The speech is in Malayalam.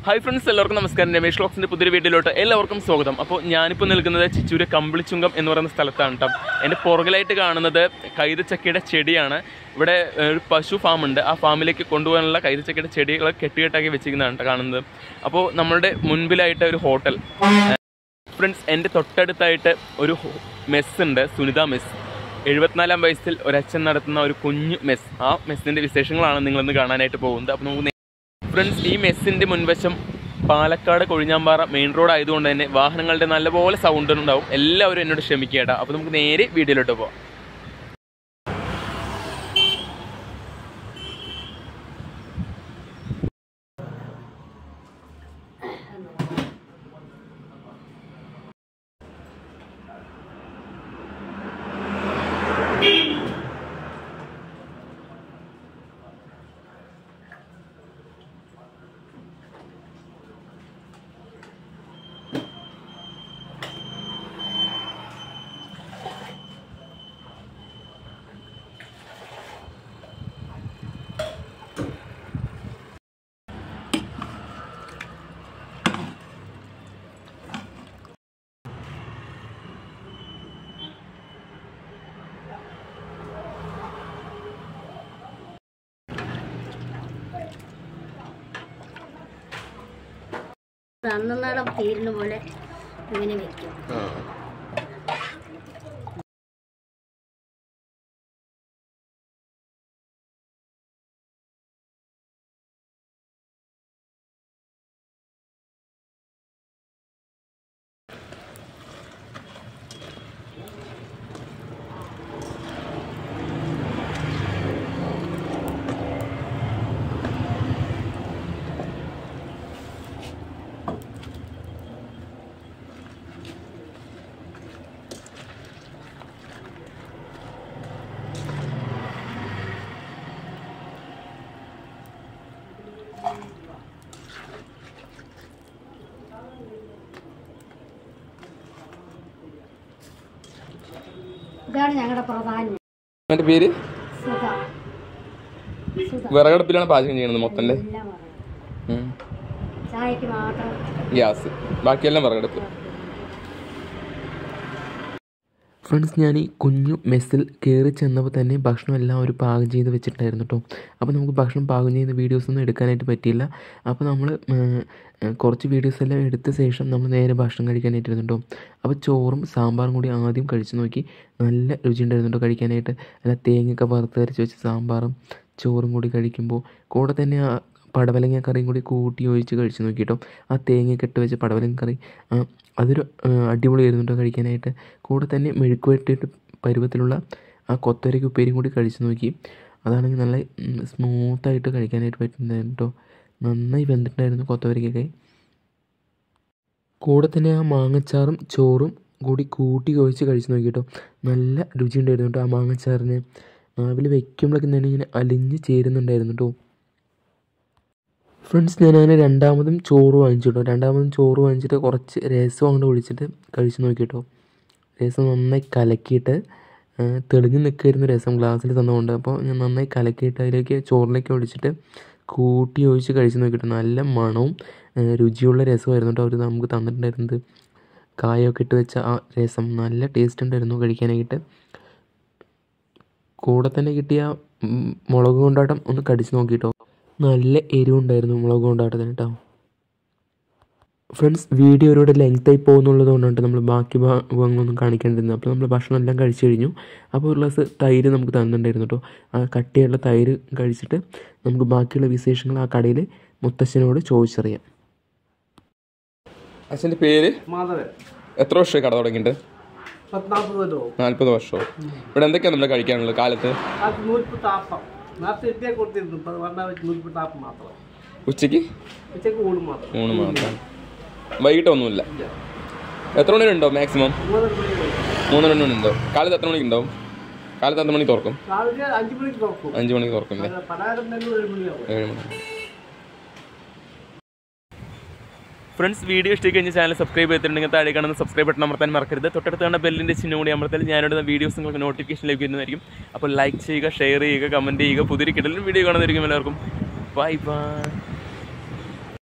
ഹായ് ഫ്രണ്ട്സ്, എല്ലാവർക്കും നമസ്കാരം. രമേഷ് വ്ലോഗ്സിൻ്റെ പുതിയൊരു വീഡിയോയിലോട്ട് എല്ലാവർക്കും സ്വാഗതം. അപ്പോൾ ഞാനിപ്പോൾ നിൽക്കുന്നത് ചിറ്റൂർ കമ്പിളിച്ചുങ്കം എന്ന് പറയുന്ന സ്ഥലത്താണ് കേട്ടോ. എൻ്റെ പുറകിലായിട്ട് കാണുന്നത് കൈതച്ചക്കയുടെ ചെടിയാണ്. ഇവിടെ ഒരു പശു ഫാമുണ്ട്. ആ ഫാമിലേക്ക് കൊണ്ടുപോകാനുള്ള കൈതച്ചക്കയുടെ ചെടികൾ കെട്ടുകെട്ടാക്കി വെച്ചിരിക്കുന്നതാണ് കേട്ടോ കാണുന്നത്. അപ്പോൾ നമ്മളുടെ മുൻപിലായിട്ട് ഒരു ഹോട്ടൽ. ഫ്രണ്ട്സ്, എൻ്റെ തൊട്ടടുത്തായിട്ട് ഒരു മെസ്സ് ഉണ്ട്, സുനിത മെസ്സ്. 74-ാം വയസ്സിൽ ഒരച്ഛൻ നടത്തുന്ന ഒരു കുഞ്ഞു മെസ്സ്. ആ മെസ്സിൻ്റെ വിശേഷങ്ങളാണ് നിങ്ങളിന്ന് കാണാനായിട്ട് പോകുന്നത്. അപ്പോൾ നമുക്ക് ഫ്രണ്ട്സ്, ഈ മെസ്സിൻ്റെ മുൻവശം പാലക്കാട് കൊഴിഞ്ഞാമ്പാറ മെയിൻ റോഡ് ആയതുകൊണ്ട് തന്നെ വാഹനങ്ങളുടെ നല്ലപോലെ സൗണ്ട് ഉണ്ടാവും. എല്ലാവരും എന്നോട് ക്ഷമിക്കേട്ടാ. അപ്പോൾ നമുക്ക് നേരെ വീഡിയോയിലോട്ട് പോകാം. അന്നേരം തീരുന്ന പോലെ ഇങ്ങനെ വെക്കും. ഇതാണ് ഞങ്ങളുടെ പ്രധാനം. എൻ്റെ പേര് വിറകടുപ്പിലാണ് പാചകം ചെയ്യുന്നത്. മൊത്തം ചായക്ക് മാത്രം ഗ്യാസ്, ബാക്കിയെല്ലാം വിറകടുപ്പ്. ഫ്രണ്ട്സ്, ഞാൻ ഈ കുഞ്ഞു മെസ്സിൽ കയറി ചെന്നപ്പോൾ തന്നെ ഭക്ഷണം എല്ലാം ഒരു പാകം ചെയ്ത് വെച്ചിട്ടായിരുന്നു കേട്ടോ. അപ്പോൾ നമുക്ക് ഭക്ഷണം പാകം ചെയ്യുന്ന വീഡിയോസൊന്നും എടുക്കാനായിട്ട് പറ്റിയില്ല. അപ്പോൾ നമ്മൾ കുറച്ച് വീഡിയോസ് എല്ലാം എടുത്ത ശേഷം നമ്മൾ നേരെ ഭക്ഷണം കഴിക്കാനായിട്ടിരുന്നു കേട്ടോ. അപ്പോൾ ചോറും സാമ്പാറും കൂടി ആദ്യം കഴിച്ച് നോക്കി. നല്ല രുചി ഉണ്ടായിരുന്നു കേട്ടോ കഴിക്കാനായിട്ട്. അല്ല, തേങ്ങയൊക്കെ വറുത്തരച്ച് വെച്ച് സാമ്പാറും ചോറും കൂടി കഴിക്കുമ്പോൾ കൂടെ തന്നെ ആ പടവലങ്ങ കറിയും കൂടി കൂട്ടി ഒഴിച്ച് കഴിച്ച് നോക്കി കേട്ടോ. ആ തേങ്ങയൊക്കെ ഇട്ട് വെച്ച് പടവലങ്ങ കറി അതൊരു അടിപൊളിയായിരുന്നു കേട്ടോ കഴിക്കാനായിട്ട്. കൂടെ തന്നെ മെഴുക്ക് വരട്ടിയിട്ട് പരുവത്തിലുള്ള ആ കൊത്തവരയ്ക്ക് ഉപ്പേരിയും കൂടി കഴിച്ച് നോക്കി. അതാണെങ്കിൽ നല്ല സ്മൂത്തായിട്ട് കഴിക്കാനായിട്ട് പറ്റുന്നതായിരുന്നു കേട്ടോ. നന്നായി വെന്തിട്ടുണ്ടായിരുന്നു കൊത്തവരയ്ക്കൊക്കെ. കൂടെ തന്നെ ആ മാങ്ങച്ചാറും ചോറും കൂടി കൂട്ടി ഒഴിച്ച് കഴിച്ച് നോക്കി കേട്ടോ. നല്ല രുചി ഉണ്ടായിരുന്നു കേട്ടോ. ആ മാങ്ങച്ചാറിന് നാവിൽ വയ്ക്കുമ്പോഴേക്കും തന്നെ ഇങ്ങനെ അലിഞ്ഞ് ചേരുന്നുണ്ടായിരുന്നു കേട്ടോ. ഫ്രണ്ട്സ്, ഞാനങ്ങനെ രണ്ടാമതും ചോറ് വാങ്ങിച്ചു കേട്ടോ. രണ്ടാമതും ചോറ് വാങ്ങിച്ചിട്ട് കുറച്ച് രസം കൊണ്ട് ഒഴിച്ചിട്ട് കഴിച്ച് നോക്കി കേട്ടോ. രസം നന്നായി കലക്കിയിട്ട് തെളിഞ്ഞ് നിൽക്കായിരുന്നു രസം ഗ്ലാസ്സിൽ തന്നുകൊണ്ട്. അപ്പോൾ ഞാൻ നന്നായി കലക്കിയിട്ട് അതിലേക്ക് ചോറിലേക്ക് ഒഴിച്ചിട്ട് കൂട്ടി ഒഴിച്ച് കഴിച്ച് നോക്കിയിട്ട് നല്ല മണവും രുചിയുള്ള രസമായിരുന്നു കേട്ടോ അവർ നമുക്ക് തന്നിട്ടുണ്ടായിരുന്നത്. കായൊക്കെ ഇട്ട് വെച്ച ആ രസം നല്ല ടേസ്റ്റ് ഉണ്ടായിരുന്നു കഴിക്കാനായിട്ട്. കൂടെ തന്നെ കിട്ടിയ മുളക് കൊണ്ടാട്ടം ഒന്ന് കടിച്ച് നോക്കിയിട്ടോ. നല്ല എരിവുണ്ടായിരുന്നു മുളക് കൊണ്ടാട്ടത്തിന് കേട്ടോ. ഫ്രണ്ട്സ്, വീഡിയോ ഒരുപാട് ലെങ്തായി പോകുന്നുള്ളത് കൊണ്ടാണ് നമ്മൾ ബാക്കി ഭാഗങ്ങളൊന്നും കാണിക്കേണ്ടിരുന്നത്. അപ്പോൾ നമ്മൾ ഭക്ഷണം എല്ലാം കഴിച്ച് കഴിഞ്ഞു. അപ്പോൾ ഒരു ഗ്ലാസ് തൈര് നമുക്ക് തന്നിട്ടുണ്ടായിരുന്നു കേട്ടോ. ആ കട്ടിയുള്ള തൈര് കഴിച്ചിട്ട് നമുക്ക് ബാക്കിയുള്ള വിശേഷങ്ങൾ ആ കടയിൽ മുത്തശ്ശനോട് ചോദിച്ചറിയാം. അച്ഛൻ്റെ പേര് മാധവൻ. എത്ര വർഷമായി കട തുടങ്ങിയിട്ട്? 40 വർഷമോ? ഇവിടെ എന്തൊക്കെയാണ് നമ്മൾ കഴിക്കാനുള്ളത് കാലത്ത്? ഉച്ചയ്ക്ക് ഊണ് മാത്രം, വൈകിട്ടൊന്നുമില്ല. എത്ര മണി ഉണ്ടാവും മാക്സിമം? 3 മണി ഉണ്ടാവും. കാലത്ത് എത്ര മണിക്ക് ഉണ്ടാവും? കാലത്ത് എത്ര മണിക്ക് തുറക്കും? 5 മണിക്ക് തുറക്കും അല്ലേ? 7 മണി. ഫ്രണ്ട്സ്, വീഡിയോ ഇഷ്ടമായി ചാനൽ സബ്സ്ക്രൈബ് ചെയ്തിട്ടുണ്ടെങ്കിൽ താഴെ കാണുന്ന സബ്സ്ക്രൈബ് ബട്ടൺ അമർത്താൻ മറക്കരുത്. തൊട്ടടുത്ത് കാണുന്ന ബെല്ലിൻ്റെ ചിഹ്നം കൂടി അമർത്താൽ ഞാനിടുന്ന വീഡിയോസ് നിങ്ങൾക്ക് നോട്ടിഫിക്കേഷൻ ലഭിക്കുന്നതായിരിക്കും. അപ്പോൾ ലൈക്ക് ചെയ്യുക, ഷെയർ ചെയ്യുക, കമൻറ്റ് ചെയ്യുക. പുതിയൊരു കിടലും വീഡിയോ കാണുന്നതായിരിക്കും. എല്ലാവർക്കും ബൈ ബൈ.